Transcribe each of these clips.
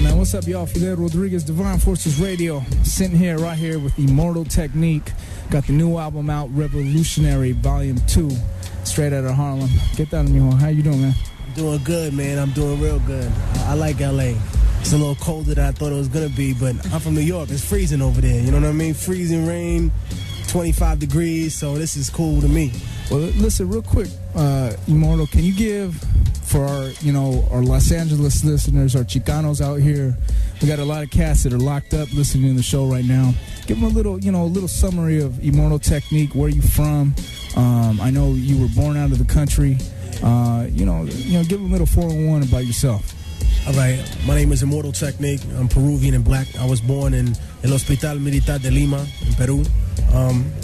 man. What's up, y'all? Fidel Rodriguez, Divine Forces Radio. Sitting here, right here with Immortal Technique. Got the new album out, Revolutionary Volume 2, straight out of Harlem. Get that on your. How you doing, man? I'm doing good, man. I'm doing real good. I like L.A. It's a little colder than I thought it was going to be, but I'm from New York. It's freezing over there. You know what I mean? Freezing rain, 25 degrees, so this is cool to me. Well, listen, real quick, Immortal, can you give for our, our Los Angeles listeners, our Chicanos out here, we got a lot of cats that are locked up listening to the show right now. Give them a little summary of Immortal Technique, where you from. I know you were born out of the country. Give them a little 401 about yourself. All right, my name is Immortal Technique. I'm Peruvian and black. I was born in El Hospital Militar de Lima in Peru.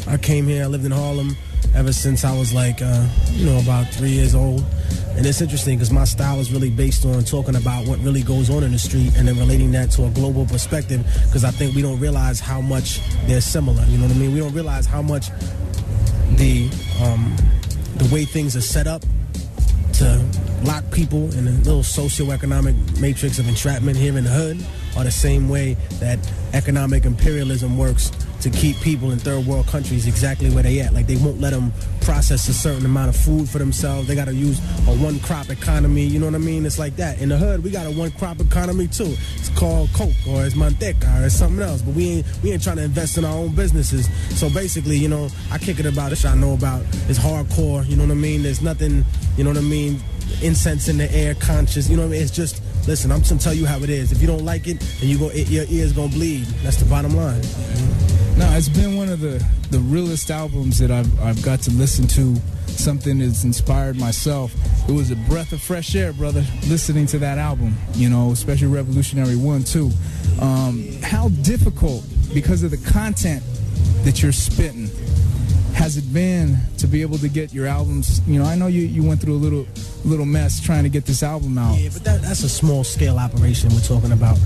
I came here, I lived in Harlem ever since I was about 3 years old. And it's interesting because my style is really based on talking about what really goes on in the street and then relating that to a global perspective, because I think we don't realize how much they're similar. You know what I mean? We don't realize how much the way things are set up to lock people in a little socioeconomic matrix of entrapment here in the hood are the same way that economic imperialism works to keep people in third world countries exactly where they at. Like, they won't let them process a certain amount of food for themselves. They got to use a one-crop economy. You know what I mean? It's like that. In the hood, we got a one-crop economy too. It's called Coke, or it's Manteca, or it's something else. But we ain't trying to invest in our own businesses. So basically, I kick it about it. I know about it's hardcore. You know what I mean? There's nothing. You know what I mean? Incense in the air, conscious. You know what I mean? It's just, listen, I'm just gonna tell you how it is. If you don't like it, then your ears gonna bleed. That's the bottom line. No, it's been one of the realest albums that I've got to listen to. Something that's inspired myself. It was a breath of fresh air, brother, listening to that album, especially Revolutionary 1, 2. How difficult, because of the content that you're spitting, has it been to be able to get your albums? I know you went through a little mess trying to get this album out. Yeah, but that's a small scale operation we're talking about.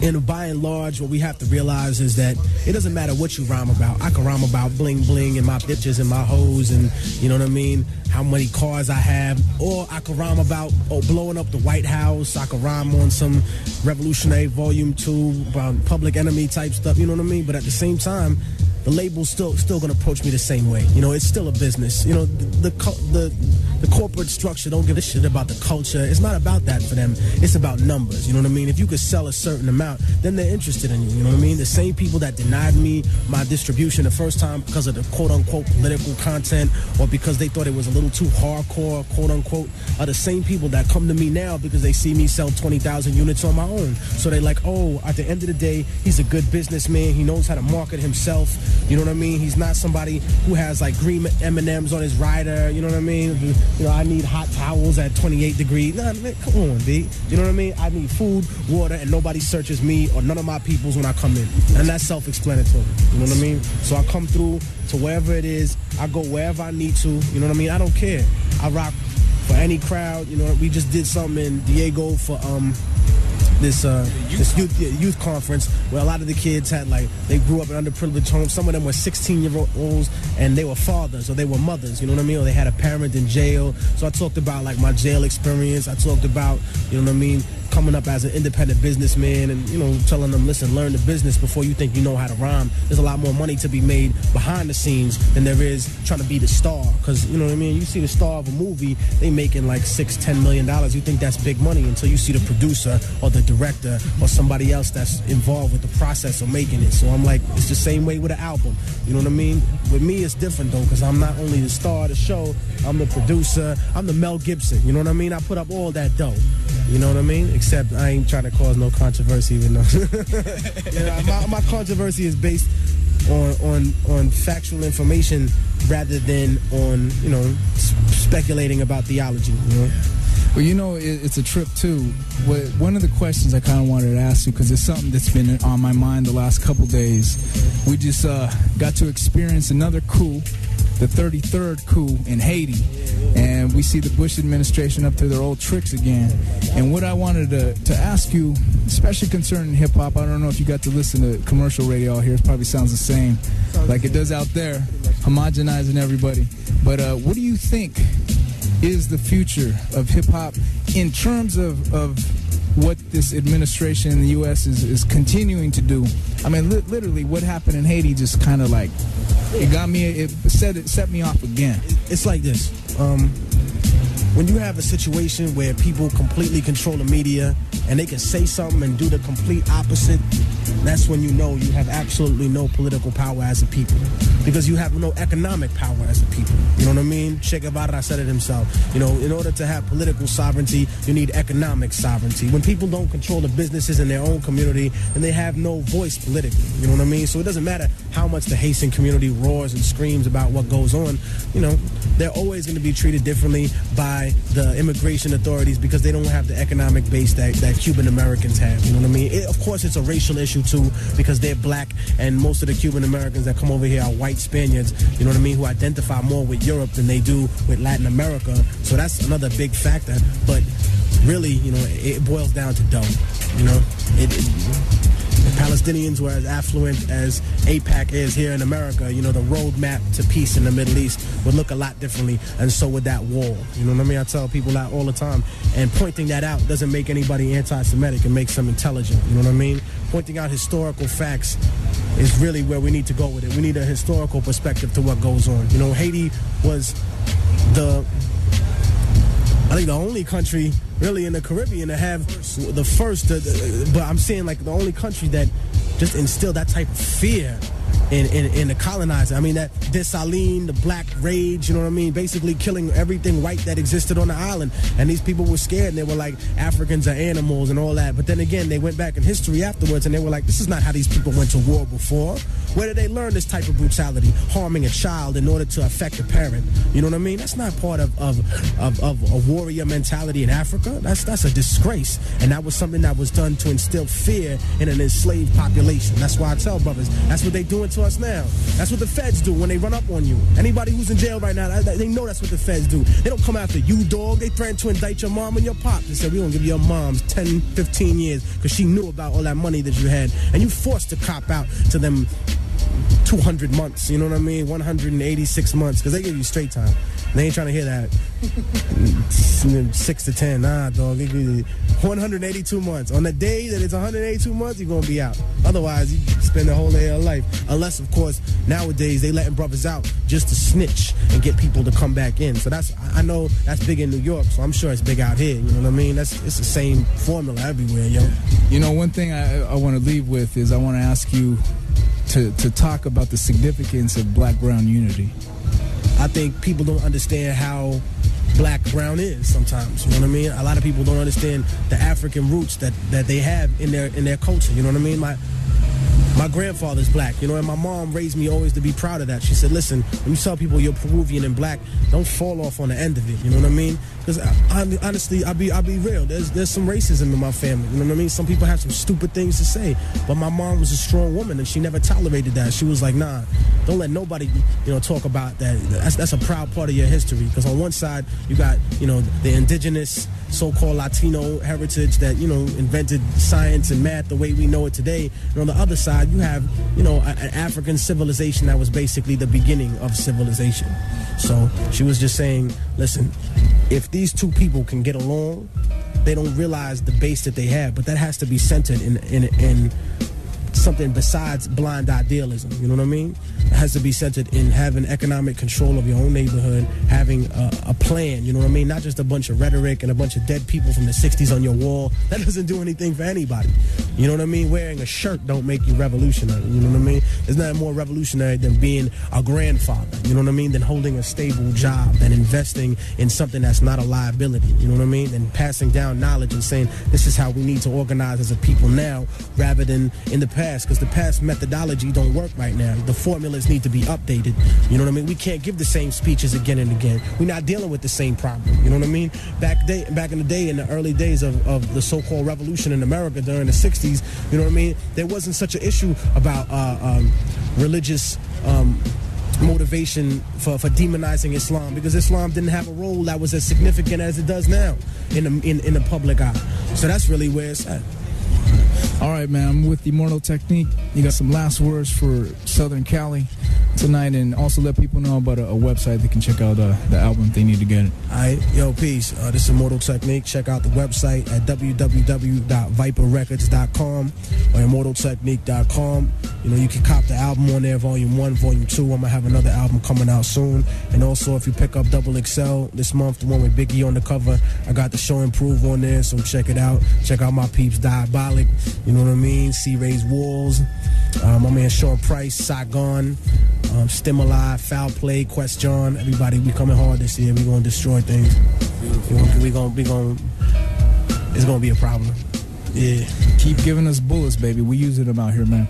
And by and large, what we have to realize is that it doesn't matter what you rhyme about. I can rhyme about bling bling and my bitches and my hoes and, you know what I mean, how many cars I have. Or I can rhyme about blowing up the White House. I can rhyme on some Revolutionary Volume 2, Public Enemy type stuff, you know what I mean? But at the same time, the label's still gonna approach me the same way. It's still a business. The corporate structure don't give a shit about the culture. It's not about that for them. It's about numbers. You know what I mean? If you could sell a certain amount, then they're interested in you. You know what I mean? The same people that denied me my distribution the first time because of the quote-unquote political content, or because they thought it was a little too hardcore, quote-unquote, are the same people that come to me now because they see me sell 20,000 units on my own. So they're like, oh, at the end of the day, he's a good businessman. He knows how to market himself. You know what I mean? He's not somebody who has like green M&Ms on his rider. You know what I mean? I need hot towels at 28 degrees. Nah, man, come on, B. You know what I mean? I need food, water, and nobody searches me or none of my peoples when I come in. And that's self-explanatory. You know what I mean? So I come through to wherever it is. I go wherever I need to. You know what I mean? I don't care. I rock for any crowd. We just did something in Diego for this youth conference where a lot of the kids had they grew up in underprivileged homes. Some of them were 16-year-olds and they were fathers or they were mothers, you know what I mean? Or they had a parent in jail. So I talked about my jail experience. I talked about, you know what I mean, coming up as an independent businessman and, telling them, listen, learn the business before you think you know how to rhyme. There's a lot more money to be made behind the scenes than there is trying to be the star. Because, you know what I mean, you see the star of a movie, they making $6-10 million. You think that's big money until you see the producer or the director or somebody else that's involved with the process of making it. So I'm like, it's the same way with an album. You know what I mean? With me, it's different, though, because I'm not only the star of the show, I'm the producer, I'm the Mel Gibson. You know what I mean? I put up all that dough. You know what I mean? Except I ain't trying to cause no controversy even though. My controversy is based on factual information rather than on, speculating about theology. Well, it's a trip too. One of the questions I kind of wanted to ask you, because it's something that's been on my mind the last couple days. We just got to experience another coup, the 33rd coup in Haiti. And we see the Bush administration up to their old tricks again. And what I wanted to ask you, especially concerning hip-hop, I don't know if you got to listen to commercial radio out here. It probably sounds the same like it does out there, homogenizing everybody. But what do you think is the future of hip-hop in terms of what this administration in the U.S. is continuing to do. I mean, literally, what happened in Haiti just kind of like it set me off again. It's like this. When you have a situation where people completely control the media and they can say something and do the complete opposite, that's when you know you have absolutely no political power as a people, because you have no economic power as a people. You know what I mean? Che Guevara said it himself. You know, in order to have political sovereignty, you need economic sovereignty. When people don't control the businesses in their own community, then they have no voice politically. You know what I mean? So it doesn't matter how much the Haitian community roars and screams about what goes on. You know, they're always going to be treated differently by the immigration authorities because they don't have the economic base that Cuban Americans have. You know what I mean? Of course, it's a racial issue too, because they're black and most of the Cuban Americans that come over here are white Spaniards, you know what I mean, who identify more with Europe than they do with Latin America. So that's another big factor. But really, you know, it boils down to dough. You know, the Palestinians were as affluent as AIPAC is here in America. You know, the roadmap to peace in the Middle East would look a lot differently, and so would that wall. You know what I mean? I tell people that all the time. And pointing that out doesn't make anybody anti-Semitic. It makes them intelligent. You know what I mean? Pointing out historical facts is really where we need to go with it. We need a historical perspective to what goes on. You know, Haiti was I think the only country really in the Caribbean to have the first, but I'm saying like the only country that just instilled that type of fear in the colonizer. I mean, that Dessalines, the Black Rage, you know what I mean? Basically killing everything white that existed on the island. And these people were scared, and they were like, Africans are animals and all that. But then again, they went back in history afterwards, and they were like, this is not how these people went to war before. Where did they learn this type of brutality? Harming a child in order to affect a parent. You know what I mean? That's not part of a warrior mentality in Africa. That's a disgrace. And that was something that was done to instill fear in an enslaved population. That's why I tell brothers, that's what they're doing to us now. That's what the feds do when they run up on you. Anybody who's in jail right now, they know that's what the feds do. They don't come after you, dog. They threaten to indict your mom and your pop. They said, we're going to give your moms 10, 15 years because she knew about all that money that you had. And you forced to cop out to them 200 months, you know what I mean? 186 months, because they give you straight time. They ain't trying to hear that. 6 to 10, nah, dog. They give you 182 months. On the day that it's 182 months, you're going to be out. Otherwise, you spend the whole day of your life. Unless, of course, nowadays, they letting brothers out just to snitch and get people to come back in. So I know that's big in New York, so I'm sure it's big out here, you know what I mean? It's the same formula everywhere, yo. You know, one thing I want to leave with is I want to ask you to talk about the significance of black-brown unity. I think people don't understand how black-brown is sometimes, you know what I mean? A lot of people don't understand the African roots that they have in their culture, you know what I mean? My grandfather's black, you know, and my mom raised me always to be proud of that. She said, listen, when you tell people you're Peruvian and black, don't fall off on the end of it, you know what I mean? Because honestly, I'll be real. There's some racism in my family, you know what I mean? Some people have some stupid things to say, but my mom was a strong woman and she never tolerated that. She was like, nah, don't let nobody, you know, talk about that. That's a proud part of your history. Because on one side, you got, you know, the indigenous so-called Latino heritage that, you know, invented science and math the way we know it today. And on the other side, you have, you know, an African civilization that was basically the beginning of civilization. So she was just saying, listen, if these two people can get along, they don't realize the base that they have, but that has to be centered in something besides blind idealism, you know what I mean? It has to be centered in having economic control of your own neighborhood, having a plan, you know what I mean? Not just a bunch of rhetoric and a bunch of dead people from the 60s on your wall. That doesn't do anything for anybody. You know what I mean? Wearing a shirt don't make you revolutionary, you know what I mean? There's nothing more revolutionary than being a grandfather, you know what I mean? Than holding a stable job, than investing in something that's not a liability, you know what I mean? Than passing down knowledge and saying, this is how we need to organize as a people now, rather than in the past, because the past methodology don't work right now. The formulas need to be updated. You know what I mean? We can't give the same speeches again and again. We're not dealing with the same problem. You know what I mean? Back in the day, in the early days of the so-called revolution in America during the 60s, you know what I mean? There wasn't such an issue about religious motivation for demonizing Islam, because Islam didn't have a role that was as significant as it does now in the public eye. So that's really where it's at. All right, man, I'm with Immortal Technique. You got some last words for Southern Cali. tonight, and also let people know about a website they can check out the album if they need to get it. All right, yo, peace. This is Immortal Technique. Check out the website at www.viperrecords.com or immortaltechnique.com. You know, you can cop the album on there, Volume 1, Volume 2. I'm going to have another album coming out soon. And also, if you pick up Double XL this month, the one with Biggie on the cover, I got the Show Improve on there, so check it out. Check out my peeps, Diabolic, you know what I mean? C-Ray's Walls, my man Sean Price, Saigon, Stimuli, Foul Play, Quest John, everybody, we coming hard this year. We gonna destroy things. We gonna it's gonna be a problem. Yeah. Keep giving us bullets, baby. We using them out here, man.